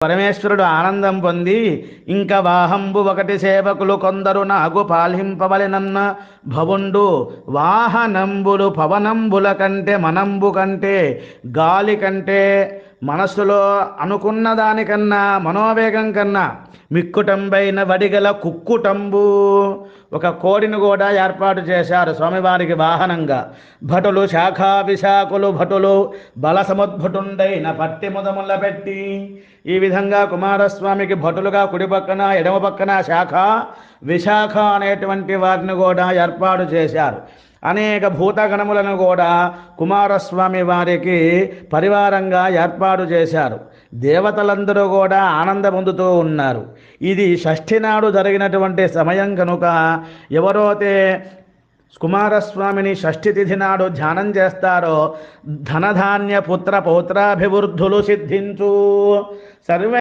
పరమేశ్వరుడు ఆనందం పొంది ఇంక వాహంబు ఒకటి సేవకులు కొందరు నాకు పాలింపవలెనన్న భవుండు వాహనంబులు పవనంబుల కంటే మనంబు కంటే గాలి కంటే మనస్సులో అనుకున్న దానికన్నా మనోవేగం కన్నా మిక్కుటంబైన వడిగల కుక్కుటంబు ఒక కోడిని కూడా ఏర్పాటు చేశారు స్వామివారికి వాహనంగా. భటులు శాఖా విశాఖలు భటులు బలసముద్భుటుండైన పట్టి ముదముల పెట్టి ఈ విధంగా కుమారస్వామికి భటులుగా కుడి పక్కన ఎడమ పక్కన శాఖ విశాఖ అనేటువంటి వారిని కూడా ఏర్పాటు చేశారు. అనేక భూతగణములను కూడా కుమారస్వామి వారికి పరివారంగా ఏర్పాటు చేశారు. దేవతలందరూ కూడా ఆనందం పొందుతూ ఉన్నారు. ఇది షష్ఠి నాడు జరిగినటువంటి సమయం కనుక ఎవరైతే కుమారస్వామిని షష్ఠి తిథి నాడు ధ్యానం చేస్తారో ధనధాన్య పుత్ర పౌత్రాభివృద్ధులు సిద్ధించు సర్వే